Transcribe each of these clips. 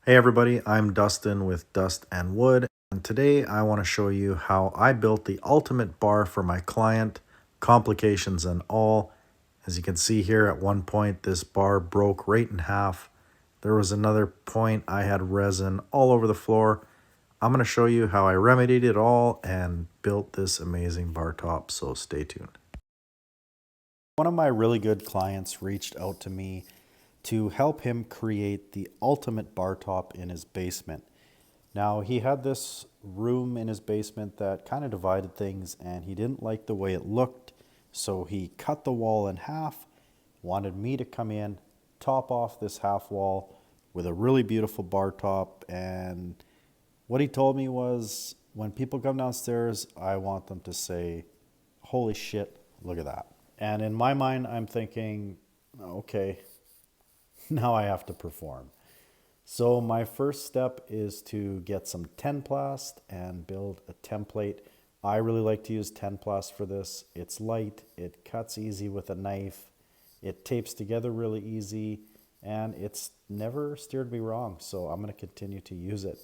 Hey everybody, I'm Dustin with Dust and Wood, and today I want to show you how I built the ultimate bar for my client, complications and all. As you can see here, at one point this bar broke right in half. There was another point I had resin all over the floor. I'm going to show you how I remedied it all and built this amazing bar top, so stay tuned. One of my really good clients reached out to me to help him create the ultimate bar top in his basement. Now, he had this room in his basement that kind of divided things and he didn't like the way it looked, so he cut the wall in half, wanted me to come in, top off this half wall with a really beautiful bar top, and what he told me was, when people come downstairs, I want them to say, "Holy shit, look at that." And in my mind, I'm thinking, okay, now I have to perform. So my first step is to get some Tenplast and build a template. I really like to use Tenplast for this. It's light, it cuts easy with a knife, it tapes together really easy, and it's never steered me wrong, so I'm going to continue to use it.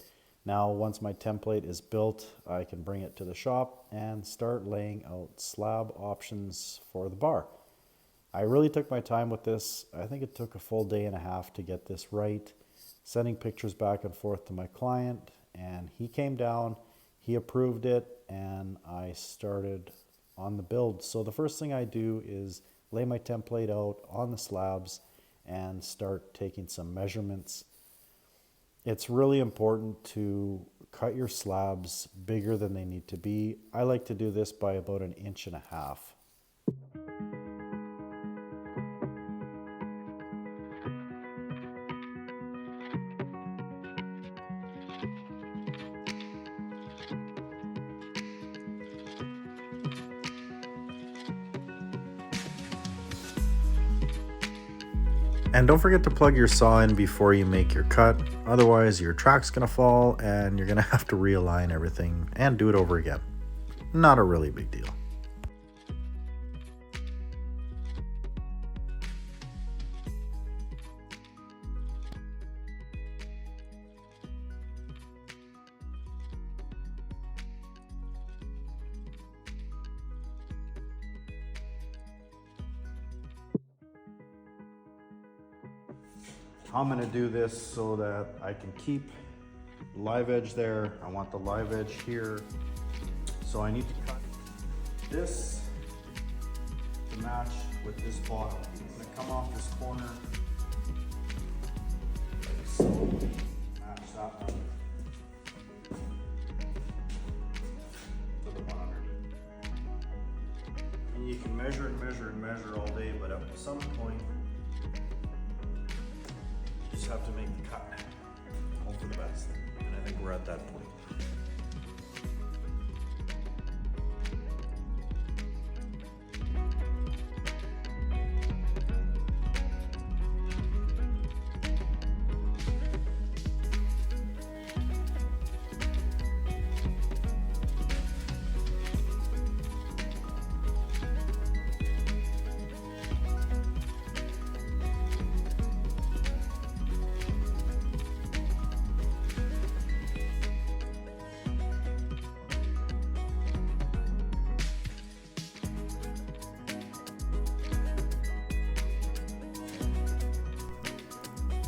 Now, once my template is built, I can bring it to the shop and start laying out slab options for the bar. I really took my time with this. I think it took a full day and a half to get this right, sending pictures back and forth to my client, and he came down, he approved it, and I started on the build. So the first thing I do is lay my template out on the slabs and start taking some measurements. It's really important to cut your slabs bigger than they need to be. I like to do this by about 1.5 inches. And don't forget to plug your saw in before you make your cut, otherwise your track's gonna fall and you're gonna have to realign everything and do it over again. Not a really big deal. I'm gonna do this so that I can keep live edge there. I want the live edge here. So I need to cut this to match with this bottom. I'm gonna come off this corner, like so, match that one to the one underneath. And you can measure and measure and measure all day, but at some point, just have to make the cut. Hope for the best. And I think we're at that point.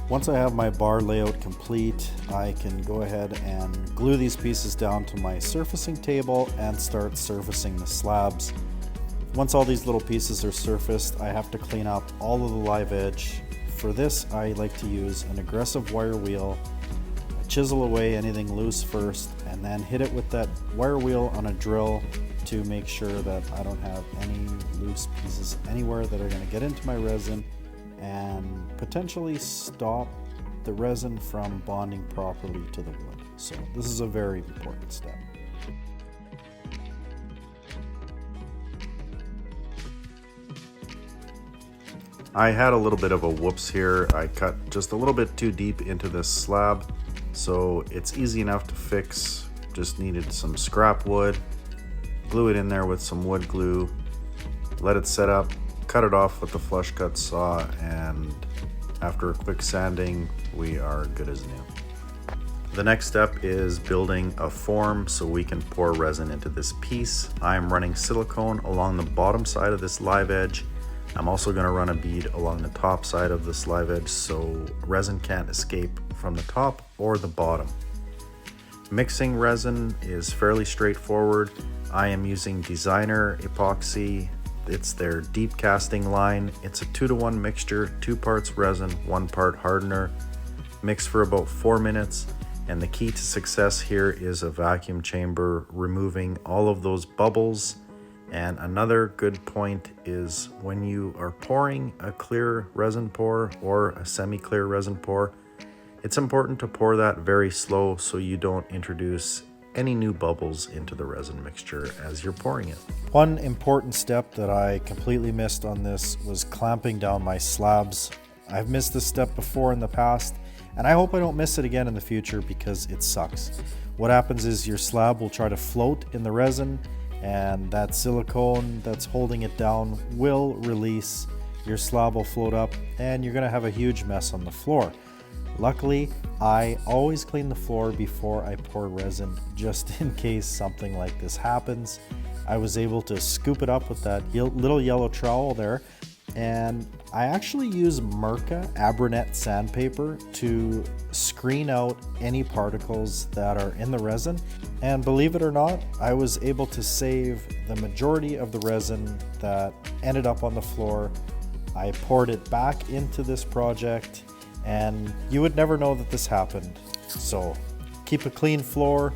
Once I have my bar layout complete, I can go ahead and glue these pieces down to my surfacing table and start surfacing the slabs. Once all these little pieces are surfaced, I have to clean up all of the live edge. For this, I like to use an aggressive wire wheel, chisel away anything loose first, and then hit it with that wire wheel on a drill to make sure that I don't have any loose pieces anywhere that are going to get into my resin and potentially stop the resin from bonding properly to the wood. So this is a very important step. I had a little bit of a whoops here. I cut just a little bit too deep into this slab, so it's easy enough to fix. Just needed some scrap wood, glue it in there with some wood glue, let it set up, cut it off with the flush cut saw, and after a quick sanding, we are good as new. The next step is building a form so we can pour resin into this piece. I'm running silicone along the bottom side of this live edge. I'm also going to run a bead along the top side of this live edge so resin can't escape from the top or the bottom. Mixing resin is fairly straightforward. I am using Designer Epoxy. It's their deep casting line. It's a 2-to-1 mixture, 2 parts resin, 1 part hardener. Mix for about 4 minutes. And the key to success here is a vacuum chamber, removing all of those bubbles. And another good point is when you are pouring a clear resin pour or a semi-clear resin pour, it's important to pour that very slow so you don't introduce any new bubbles into the resin mixture as you're pouring it. One important step that I completely missed on this was clamping down my slabs. I've missed this step before in the past, and I hope I don't miss it again in the future because it sucks. What happens is your slab will try to float in the resin, and that silicone that's holding it down will release. Your slab will float up and you're gonna have a huge mess on the floor. Luckily, I always clean the floor before I pour resin just in case something like this happens. I was able to scoop it up with that little yellow trowel there, and I actually use Mirka Abranet sandpaper to screen out any particles that are in the resin. And believe it or not, I was able to save the majority of the resin that ended up on the floor. I poured it back into this project, and you would never know that this happened. So keep a clean floor,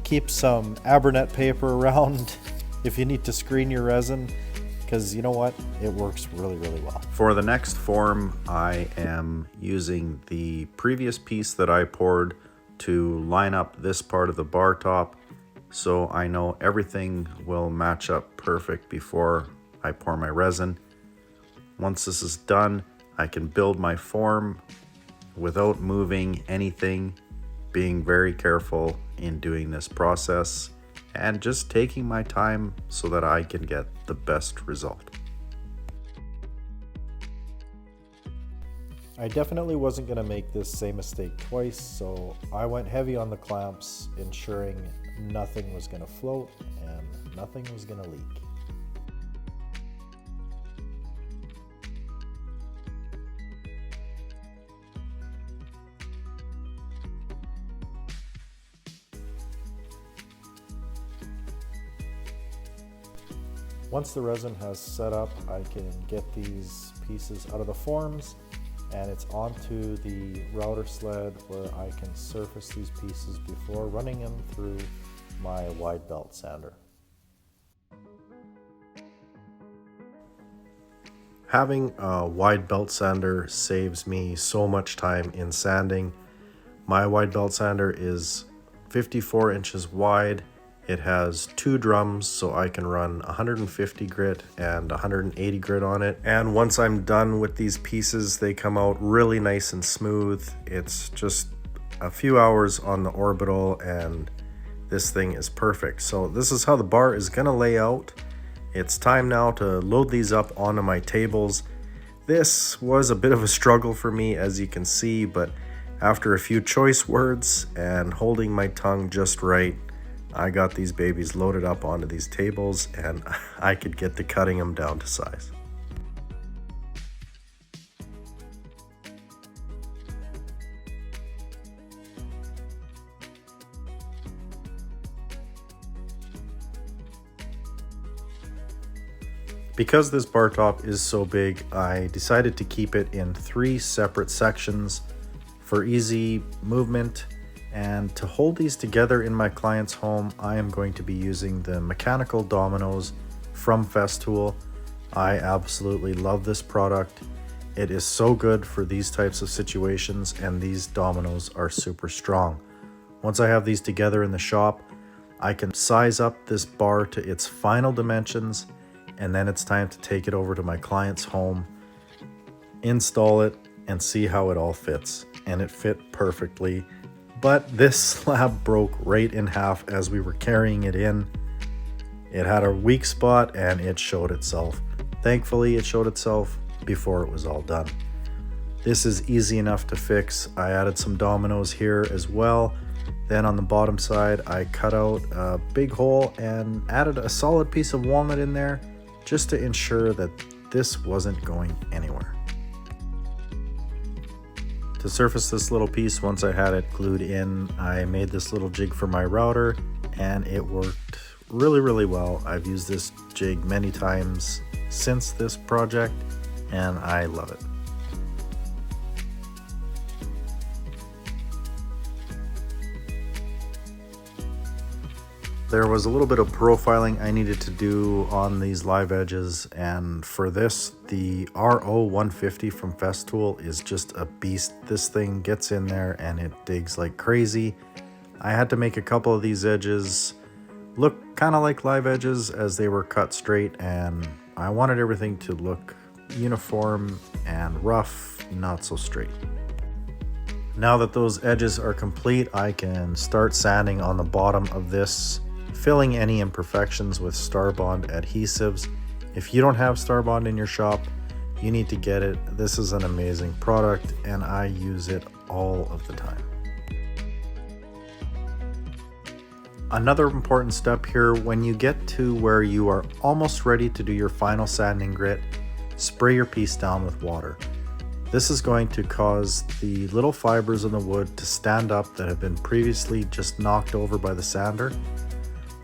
keep some Abranet paper around if you need to screen your resin, because you know what, it works really well. For the next form, I am using the previous piece that I poured to line up this part of the bar top, so I know everything will match up perfect before I pour my resin. Once this is done, I can build my form without moving anything, being very careful in doing this process, and just taking my time so that I can get the best result. I definitely wasn't going to make this same mistake twice, so I went heavy on the clamps, ensuring nothing was going to float and nothing was going to leak. Once the resin has set up, I can get these pieces out of the forms, and it's onto the router sled where I can surface these pieces before running them through my wide belt sander. Having a wide belt sander saves me so much time in sanding. My wide belt sander is 54 inches wide. It has 2 drums, so I can run 150 grit and 180 grit on it. And once I'm done with these pieces, they come out really nice and smooth. It's just a few hours on the orbital and this thing is perfect. So this is how the bar is gonna lay out. It's time now to load these up onto my tables. This was a bit of a struggle for me, as you can see, but after a few choice words and holding my tongue just right, I got these babies loaded up onto these tables and I could get to cutting them down to size. Because this bar top is so big, I decided to keep it in 3 separate sections for easy movement. And to hold these together in my client's home, I am going to be using the mechanical dominoes from Festool. I absolutely love this product. It is so good for these types of situations, and these dominoes are super strong. Once I have these together in the shop, I can size up this bar to its final dimensions, and then it's time to take it over to my client's home, install it, and see how it all fits. And it fit perfectly. But this slab broke right in half as we were carrying it in. It had a weak spot and it showed itself. Thankfully, it showed itself before it was all done. This is easy enough to fix. I added some dominoes here as well. Then on the bottom side, I cut out a big hole and added a solid piece of walnut in there just to ensure that this wasn't going anywhere. To surface this little piece, once I had it glued in, I made this little jig for my router and it worked really well. I've used this jig many times since this project and I love it. There was a little bit of profiling I needed to do on these live edges, and for this, the RO150 from Festool is just a beast. This thing gets in there and it digs like crazy. I had to make a couple of these edges look kind of like live edges as they were cut straight, and I wanted everything to look uniform and rough, not so straight. Now that those edges are complete, I can start sanding on the bottom of this, filling any imperfections with Starbond adhesives. If you don't have Starbond in your shop, you need to get it. This is an amazing product and I use it all of the time. Another important step here, when you get to where you are almost ready to do your final sanding grit, spray your piece down with water. This is going to cause the little fibers in the wood to stand up that have been previously just knocked over by the sander.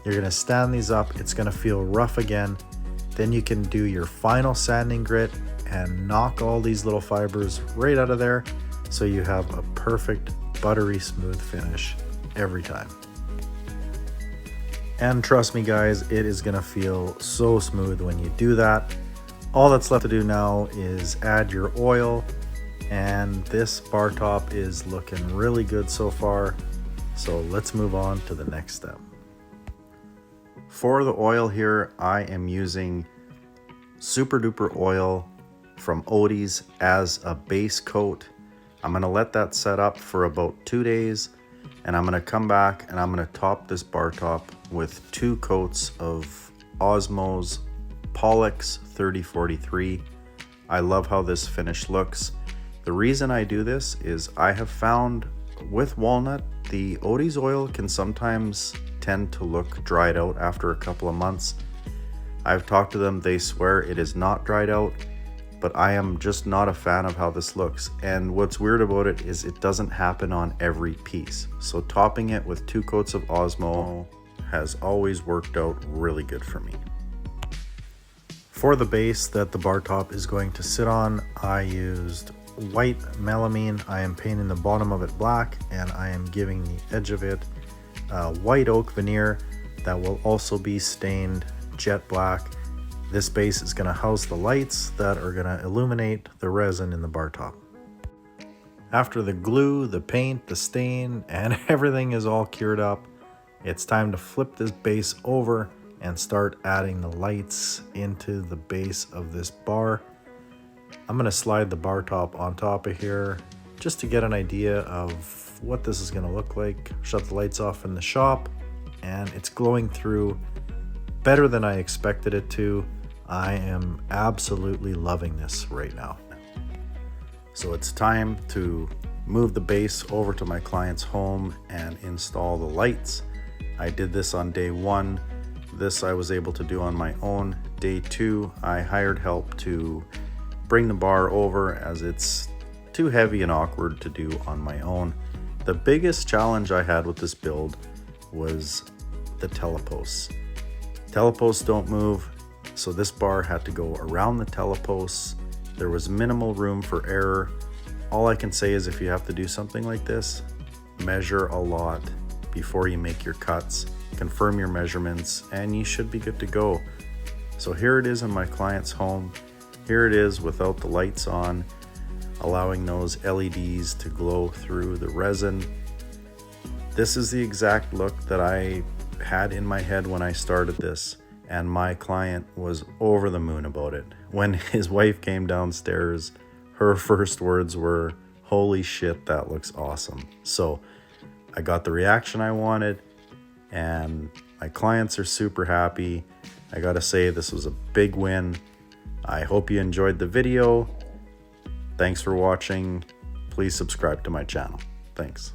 You're going to stand these up, it's going to feel rough again. Then you can do your final sanding grit and knock all these little fibers right out of there so you have a perfect buttery smooth finish every time. And trust me guys, it is going to feel so smooth when you do that. All that's left to do now is add your oil, and this bar top is looking really good so far. So let's move on to the next step. For the oil here, I am using Super Duper oil from Odie's as a base coat. I'm going to let that set up for about 2 days, and I'm going to come back and I'm going to top this bar top with 2 coats of Osmo's Pollux 3043. I love how this finish looks. The reason I do this is I have found with walnut, the Odie's oil can sometimes tend to look dried out after a couple of months. I've talked to them, they swear it is not dried out, but I am just not a fan of how this looks. And what's weird about it is it doesn't happen on every piece. So topping it with 2 coats of Osmo has always worked out really good for me. For the base that the bar top is going to sit on, I used white melamine. I am painting the bottom of it black and I am giving the edge of it white oak veneer that will also be stained jet black. This base is going to house the lights that are going to illuminate the resin in the bar top. After the glue, the paint, the stain, and everything is all cured up, it's time to flip this base over and start adding the lights into the base of this bar. I'm going to slide the bar top on top of here just to get an idea of what this is going to look like. Shut the lights off in the shop and it's glowing through better than I expected it to. I am absolutely loving this right now. So it's time to move the base over to my client's home and install the lights. I did this on day 1. This I was able to do on my own. Day 2, I hired help to bring the bar over as it's too heavy and awkward to do on my own. The biggest challenge I had with this build was the teleposts. Teleposts don't move, so this bar had to go around the teleposts. There was minimal room for error. All I can say is if you have to do something like this, measure a lot before you make your cuts, confirm your measurements, and you should be good to go. So here it is in my client's home. Here it is without the lights on, allowing those LEDs to glow through the resin. This is the exact look that I had in my head when I started this, and my client was over the moon about it. When his wife came downstairs, her first words were, "Holy shit, that looks awesome." So I got the reaction I wanted, and my clients are super happy. I gotta say, this was a big win. I hope you enjoyed the video. Thanks for watching. Please subscribe to my channel. Thanks.